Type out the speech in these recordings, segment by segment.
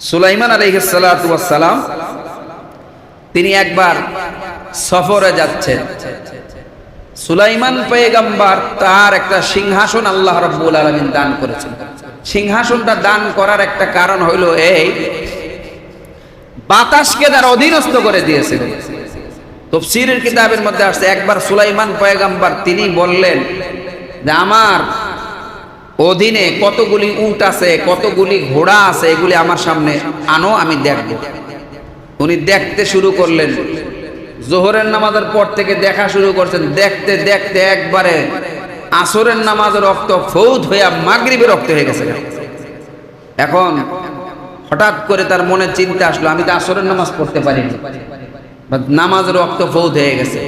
সুলাইমান আলাইহিস সালাতু ওয়াস সালাম তিনি একবার সফরে যাচ্ছেন। সুলাইমান পয়গম্বর তার একটা সিংহাসন আল্লাহ রাব্বুল আলামিন দান করেছেন। সিংহাসনটা দান করার একটা কারণ হলো এই, বাতাসকে তার অধীনস্থ করে দিয়েছিলেন। তাফসীরের কিতাবের মধ্যে আসছে একবার সুলাইমান পয়গম্বর তিনি বললেন যে আমার অধীনে কতগুলি উট আছে, কতগুলি ঘোড়া আছে, এগুলি আমার সামনে আনো, আমি দেখব। উনি দেখতে শুরু করলেন। জোহরের নামাজের পর থেকে দেখা শুরু করছেন। দেখতে দেখতে একবারে আসরের নামাজের রক্ত ফৌদ হইয়া মাগরিবের রক্ত হয়ে গেছে। এখন হঠাৎ করে তার মনে চিন্তা আসলো, আমি তো আসরের নামাজ পড়তে পারিনি, নামাজের রক্ত ফৌদ হয়ে গেছে।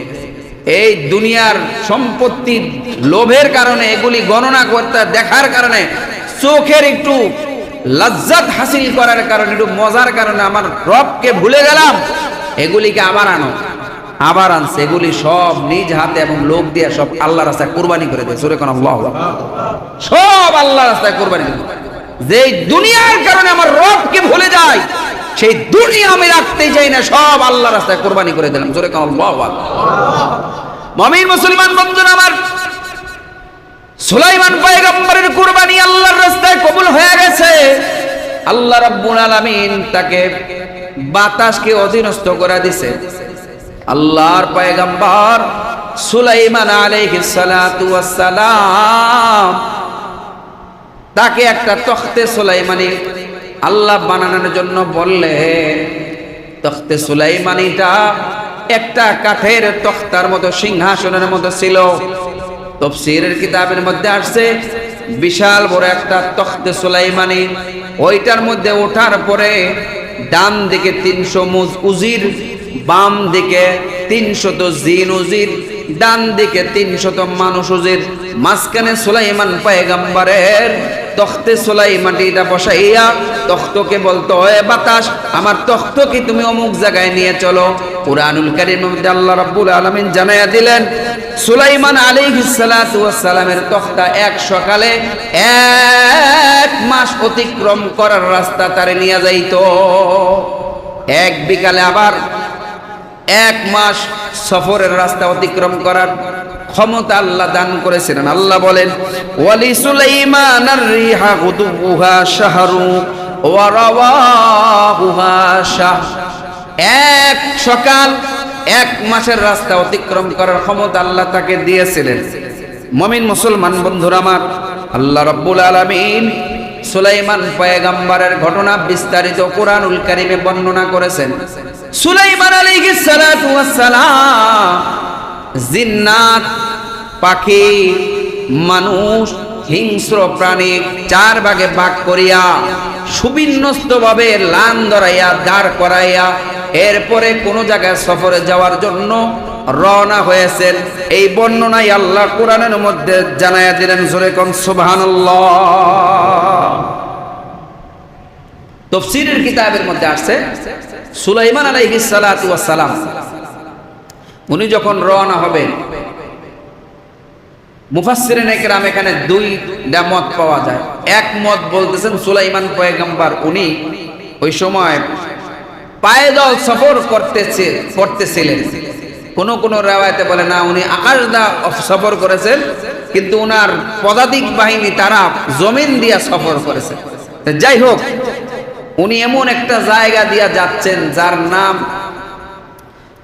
এই দুনিয়ার সম্পত্তির লোভের কারণে, এগুলি গণনা করতে দেখার কারণে, চোখের একটু লজ্জত হাসিল করার কারণে, একটু মজার কারণে আমার রবকে ভুলে গেলাম। এগুলিকে আবার আনো, আবার আনছে। এগুলি সব নিজ হাতে এবং লোক দিয়ে সব আল্লাহ রাস্তায় কুরবানি করে দেয়। সূরা কোন আল্লাহু আকবার, সব আল্লাহ রাস্তায় কুরবানি করে। যে দুনিয়ার কারণে আমার রবকে ভুলে যায়, সেই দুনিয়া আমি রাখতেই চাই না, সব আল্লাহ রাস্তায় কুরবানি করে দিলাম। সূরা কোন আল্লাহু আকবার। মুমিন মুসলমান বন্ধুরা আমার, সুলাইমান পয়গম্বরের কুরবানি আল্লাহর রাস্তায় কবুল হয়ে গেছে। আল্লাহ রাব্বুল আলামিন তাকে বাতাসকে অধীনস্থ করে দিয়েছে। আল্লাহর পয়গম্বর সুলাইমান আলাইহিস সালাতু ওয়াস সালাম তাকে একটা তখতে সুলাইমানি আল্লাহ বানানোর জন্য বললেন। তখতে সুলাইমানিটা একটা কাঠের তখতার মতো, সিংহাসনের মতো ছিল। তাফসীরের কিতাবের মধ্যে আসছে বিশাল বড় একটা তখতে সুলাইমানি। ওইটার মধ্যে ওঠার পরে ডান দিকে 300 মুজ উজির, বাম দিকে 300 জিন উজির, ডান দিকে 300 মানুষ উজির, মাঝখানে সুলাইমান পয়গম্বরের তখতে সুলাইমানিটা বসাইয়া তখতকে বলতো, এ বাতাস, আমার তখতকে তুমি অমুক জায়গায় নিয়ে চলো। কুরআনুল কারীমের মধ্যে আল্লাহ রাব্বুল আলামিন জানায়া দিলেন, সুলাইমান আলাইহিস সালাতু ওয়াস সালামের তখতা এক সকালে 1 মাস অতিক্রম করার রাস্তা তারে নিয়ে যাইতো, এক বিকালে আবার 1 মাস সফরের রাস্তা অতিক্রম করার ক্ষমতা আল্লাহ দান করেছিলেন। আল্লাহ বলেন, ওয়ালি সুলাইমানার রিহা গুদুহা শাহরু ওয়া রাওয়াহুহা শাহ। এক সকাল 1 মাসের রাস্তা অতিক্রম করার ক্ষমতা আল্লাহ তাকে দিয়েছিলেন। মুমিন মুসলমান বন্ধুরা আমার, আল্লাহ রাব্বুল আলামিন সুলাইমান পয়গম্বরের ঘটনা বিস্তারিত কুরআনুল কারীমে বর্ণনা করেছেন। সুলাইমান আলাইহিস সালাতু ওয়াস সালাম জিন্নাত, পাখি, মানুষ, হিংস্র প্রাণী 4 ভাগে ভাগ করিয়া সুবিন্যস্ত ভাবে লান ধরাইয়া দাঁড় করাইয়া এরপরে কোন জায়গায় সফরে যাওয়ার জন্য রওনা হয়েছেন। এই বর্ণনায় আল্লাহ কোরআনের মধ্যে জানায়া দিলেন। জোরে কোন সুবহানাল্লাহ। তাফসীরের কিতাবের মধ্যে আসছে সুলাইমান আলাইহিস সালাতু ওয়াস সালাম উনি যখন রওনা হবেন, মুফাসসিরিনে কেরাম এখানে 2টা মত পাওয়া যায়। এক মত বলতেছেন সুলাইমান পয়গম্বর উনি ওই সময় পায়দল সফর করতেছিলেন। কোন কোন রাওয়ায়াতে বলে না, উনি আকাশদা সফর করেছেন, কিন্তু উনার পদাতিক বাহিনী তারা জমিন দিয়া সফর করেছে। যাই হোক, উনি এমন একটা জায়গা দিয়া যাচ্ছেন যার নাম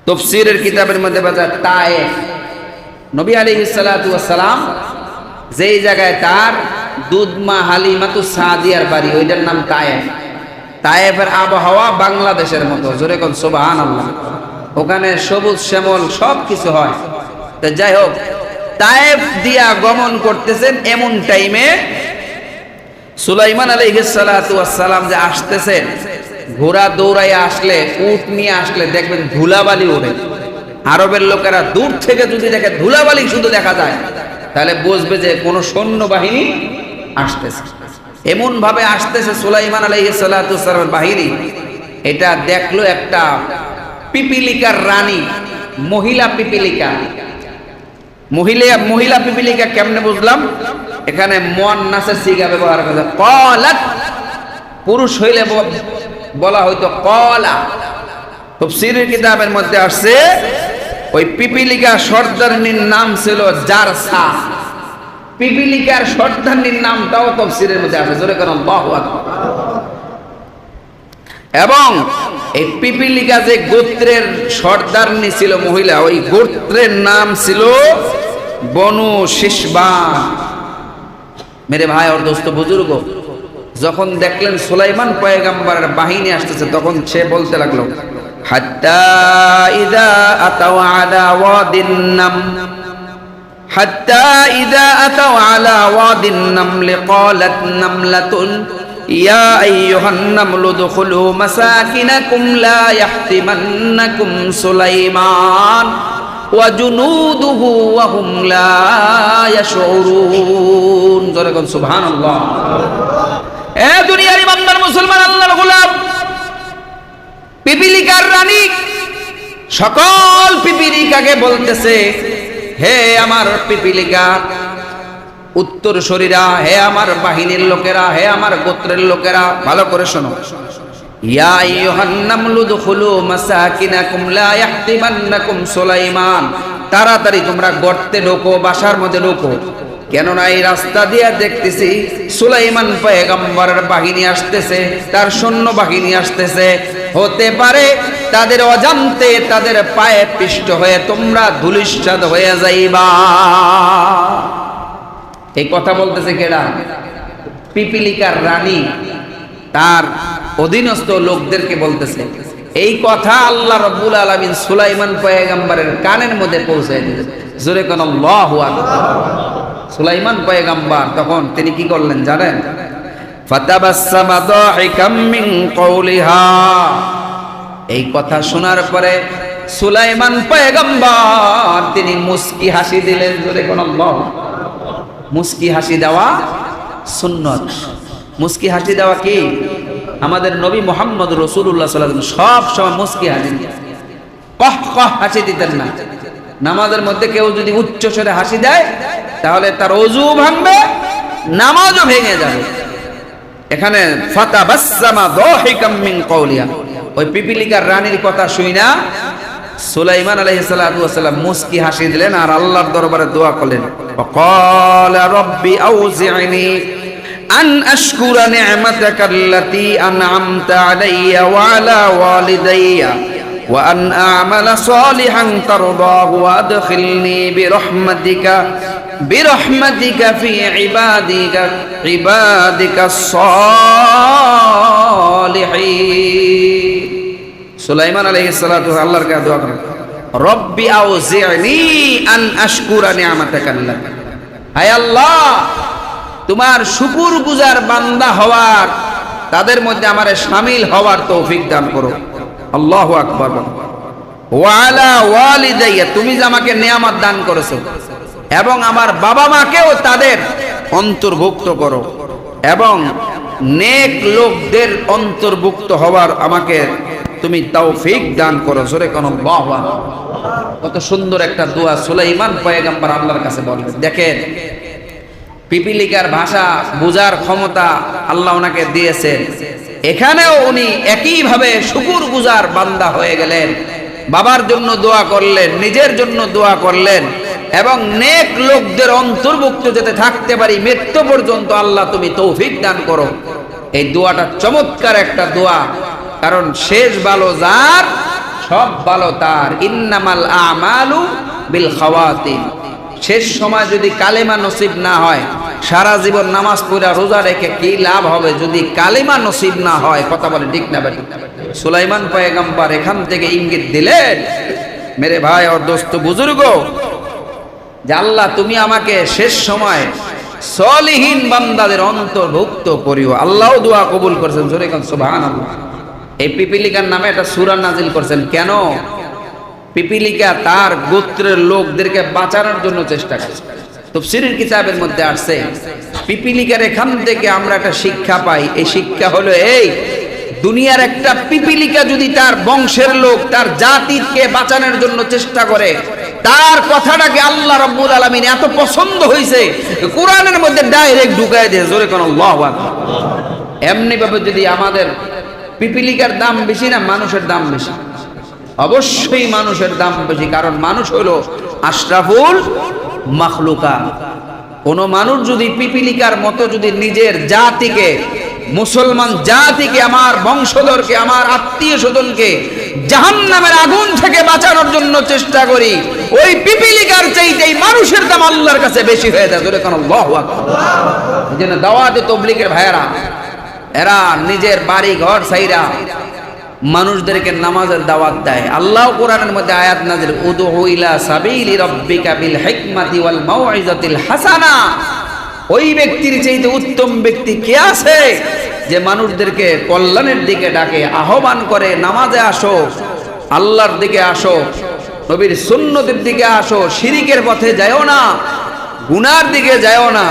তাফসীরের কিতাবের মধ্যে বাজার তায়েফ। নবী আলাইহিস সালাতু ওয়াস সালাম যেই জায়গায় তার দুধমা হালিমাতুস সাদিয়ার বাড়ি, ওইটার নাম তায়েফ। তায়েফের আবহাওয়া বাংলাদেশের মতো। জোরে কোন সুবহানাল্লাহ। ওখানে সবুজ শ্যামল সব কিছু হয়। তো যাই হোক, তায়েফ দিয়া গমন করতেছেন। এমন টাইমে সুলাইমান আলাইহিস সালাতু ওয়াস সালাম যে আসতেছেন, ঘোড়া দৌড়াইয়া আসলে, উট নিয়ে আসলে দেখবেন ধুলাবালি ওঠে। আরবের লোকেরা দূর থেকে যদি দেখে ধুলাবালি শুধু দেখা যায়, তাহলে বুঝবে যে কোনো সৈন্যবাহিনী আসতেছে। এমন ভাবে আসতেছে সুলাইমান আলাইহিস সালাতু ওয়াস সালামের বাহিনী। এটা দেখলো একটা পিপিলিকার রানী, মহিলা পিপিলিকা। মহিলা পিপিলিকা কেমনে বুঝলাম? এখানে মুয়ান্নাসের সিগা ব্যবহার করা। ক্বালাত, পুরুষ হইলে বলা হয়তো কলা। তাফসীরের কিতাবের মধ্যে আসছে ওই পিপিলিকা সর্দারনির নাম ছিল জারসা। পিপিলিকার সর্দারনির নামটাও তাফসীরের মধ্যে আসে, জোরে কোন আল্লাহু আকবার। এবং এই পিপিলিকা যে গোত্রের সর্দারনি ছিল মহিলা, ওই গোত্রের নাম ছিল বনু শিশবা। মেরে ভাই আর দোস্ত বুজুর্গ, যখন দেখলেন সুলাইমান পয়গম্বরের বাহিনী আসতেছে, তখন সে বলতে লাগলো, হাত্তা ইযা আতাও আলা ওয়াদিন নাম, হাত্তা ইযা আতাও আলা ওয়াদিন নামল ক্বালাত নামলাতুন ইয়া আইয়ুহান নামলু দুখুলু মাসাকিনাকুম লা ইয়াহতিমান্নাকুম সুলাইমান ওয়া জুনুদুহু ওয়া হুম লা ইয়াশউরুন। জোরে কোন সুবহানাল্লাহ। এ দুনিয়ার ইমানদার মুসলমান আল্লাহর গোলাম, পিপিলিকার রানী সকল পিপিলিকাকে বলতেছে, হে আমার পিপিলিকা উত্তর শরীরা, হে আমার বাহিনীর লোকেরা, হে আমার গোত্রের লোকেরা, ভালো করে শোনো। ইয়া আইয়ুহান নামলু দুখুলু মাসাকিনাকুম লা ইয়াহতিমান্নাকুম সুলাইমান, তাড়াতাড়ি তোমরা গর্তে ঢোকো, বাসার মধ্যে ঢোকো, কেননা এই রাস্তা দিয়ে দেখতেছি সুলাইমান পয়গম্বরের বাহিনী আসতেছে, তার সৈন্য বাহিনী আসতেছে। হতে পারে তাদের অজান্তে তাদের পায়ে পিষ্ট হয়ে তোমরা ধূলিসাৎ হয়ে যাইবা। এই কথা বলতেছে কেডা? পিপিলিকার রানী তার অধীনস্থ লোকদেরকে বলতেছে। এই কথা আল্লাহ রাব্বুল আলামিন সুলাইমান পয়গম্বরের কানের মধ্যে পৌঁছে দিলেন। জোরে কোন আল্লাহু আকবার। সুলাইমান পয়গম্বর তখন তিনি কি করলেন জানেন? ফাতাবাসসামা দাহিকাম মিন কওলিহা। এই কথা শোনার পরে সুলাইমান পয়গম্বর তিনি মুস্কি হাসি দিলেন। জোরে কোন আল্লাহ। মুস্কি হাসি দেওয়া সুন্নত। মুস্কি হাসি দেওয়া কি? আমাদের নবী মুহাম্মদ রাসূলুল্লাহ সাল্লাল্লাহু আলাইহি ওয়াসাল্লাম সব সময় মুস্কি হাসি দিতেন, কহ কহ হাসি দিতেন না। নামাজের মধ্যে কেউ যদি উচ্চ স্বরে হাসি দেয় তাহলে তার ওযু ভাঙবে, নামাজও ভেঙে যাবে। এখানে ফাতাবাসসামা দাহিকাম মিন কওলিহা, ওই পিপিলিকার রানীর কথা শুইনা সুলাইমান আলাইহিস সালাতু ওয়াস সালাম মুস্কি হাসি দিলেন আর আল্লাহর দরবারে দোয়া করলেন। ওয়াকালা রাব্বি আউজি'নি আন আশকুরা নি'মাতাকাল্লাতী আন'আমতা আলাইয়া ওয়া আলা ওয়ালিদাইয়া ওয়া আন আ'মালা সালিহান তারদাহু ওয়া আদখিলনি বিরহমাতিকা ফি ইবাদিকাস সালিহিন। সুলাইমান আলাইহিস সালাতু আল্লাহর কাছে দোয়া করেন, রব্বি আউজি'নি আন আশকুরা নি'মাতাকাল্লাতী, হে আল্লাহ তোমার শুকরগুজার বান্দা হওয়ার, তাদের মধ্যে আমারে শামিল হওয়ার তৌফিক দান করো। আল্লাহু আকবার। ওয়া আলা ওয়ালিদাইয়া, তুমি যে আমাকে নিয়ামত দান করেছো এবং আমার বাবা মাকেও তাদের অন্তর্ভুক্ত করো এবং নেক লোকদের অন্তর্ভুক্ত হওয়ার আমাকে তুমি তৌফিক দান করো। জোরে কোন আল্লাহু আকবার। কত সুন্দর একটা দোয়া সুলাইমান পয়গম্বর আল্লাহর কাছে বললেন। দেখেন পিপিলিকার ভাষা বোঝার ক্ষমতা আল্লাহ ওনাকে দিয়েছেন, এখানেও উনি একইভাবে শুকরগুজার বান্দা হয়ে গেলেন। বাবার জন্য দোয়া করলেন, নিজের জন্য দোয়া করলেন এবং নেক লোকদের অন্তর্ভুক্ত যাতে থাকতে পারি মৃত্যু পর্যন্ত আল্লাহ তুমি তৌফিক দান করো। এই দোয়াটা চমৎকার একটা দোয়া, কারণ শেষ ভালো যার সব ভালো তার। ইন্নামাল আমালু বিল খাওয়াতিম। শেষ সময় যদি কালেমা নসিব না হয়, সারা জীবন নামাজ পড়া রোজা রেখে কি লাভ হবে যদি কালেমা নসিব না হয়? কথা বলে ঠিক না বেঠিক? সুলাইমান পয়গম্বর এখান থেকে ইঙ্গিত দিলেন, মেরে ভাই আর দোস্ত বুজুর্গ, যে আল্লাহ তুমি আমাকে শেষ সময় সলিহীন বান্দাদের অন্তর্ভুক্ত করিও। আল্লাহও দোয়া কবুল করেছেন। জোরে কোন সুবহানাল্লাহ। এই পিপিলিকার নামে একটা সূরা নাজিল করেছেন। কেন? পিপিলিকা তার গোত্রের লোকদেরকে বাঁচানোর জন্য চেষ্টা করছে। তাফসীরের কিতাবের মধ্যে আসছে পিপিলিকার এখান থেকে আমরা একটা শিক্ষা পাই। এই শিক্ষা হলো এই, দুনিয়ার একটা পিপিলিকা যদি তার বংশের লোক, তার জাতিকে বাঁচানোর জন্য চেষ্টা করে, তার কথাটাকে আল্লাহ রাব্বুল আলামিন এত পছন্দ হয়েছে কোরআনের মধ্যে ডাইরেক্ট ঢুকায় দিয়ে। জোরে কোন আল্লাহু আকবার। এমনি ভাবে যদি আমাদের পিপিলিকার দাম বেশি না মানুষের দাম বেশি? অবশ্যই মানুষের দাম বেশি, কারণ মানুষ হলো আশরাফুল মাখলুকাত। কোন মানুষ যদি পিপিলিকার মতো যদি নিজের জাতিকে, মুসলমান জাতিকে, আমার বংশধরকে, আমার আত্মীয় স্বজনকে জাহান্নামের আগুন থেকে বাঁচানোর জন্য চেষ্টা করি, ওই পিপিলিকার চাইতে মানুষের দাম আল্লাহর কাছে বেশি হয়ে যায়। ধরে কারণ আল্লাহু আকবার। এই জন্য দাওয়াতে তাবলীগের ভাইয়েরা, এরা নিজের বাড়ি ঘর ছাইরা মানুষদেরকে নামাজের দাওয়াত দেয়। আল্লাহ কোরআনের মধ্যে আয়াত নাযিল, উদউ ইলা সাবিলি রাব্বিকা বিল হিকমাতি ওয়াল মাউইজাতিল হাসানা। ওই ব্যক্তির চাইতে উত্তম ব্যক্তি কে আছে যে মানুষদেরকে কল্যাণের দিকে ডাকে, আহ্বান করে, নামাজে আসো, আল্লাহর দিকে আসো, নবীর সুন্নতের দিকে আসো, শিরিকের পথে যায়ও না, গুনার দিকে যায়ও না।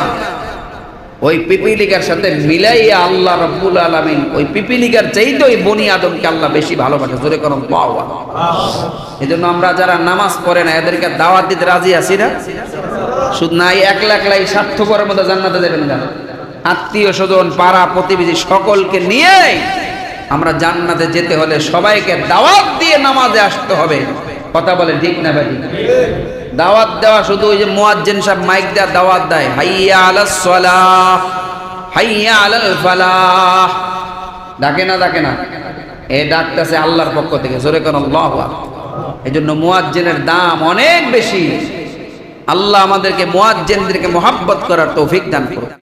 ওই পিপিলিকার সাথে মিলাইয়া আল্লাহ রাব্বুল আলামিন ওই পিপিলিকার চাইতে ওই বনি আদমকে আল্লাহ বেশি ভালোবাসে। জোরে করুন আল্লাহু। এজন্য আমরা যারা নামাজ পড়ে না এদেরকে দাওয়াত দিতে রাজি আছি না? শুধু নাই একলা একলাই স্বার্থপরের মধ্যে জান্নাতে যাবেন না, আত্মীয় স্বজন, পাড়া প্রতিবেশী সকলকে নিয়ে আমরা জান্নাতে যেতে হলে সবাইকে দাওয়াত দিয়ে নামাজে আসতে হবে। কথা বলে ঠিক না ভাই? দাওয়াত দেওয়া শুধু ওই যে মুয়াজ্জিন সাহেব মাইক দেয়া দাওয়াত দেয়, হাইয়া আলাস সালাহ, হাইয়া আলাল ফালাহ, ডাকে না? ডাকে না? এই ডাকতেছে আল্লাহর পক্ষ থেকে। জোরে কোন আল্লাহু আকবার। এজন্য মুয়াজ্জিনের দাম অনেক বেশি। আল্লাহ আমাদেরকে মুয়াজ্জিনদেরকে মহব্বত করার তৌফিক দান করুন।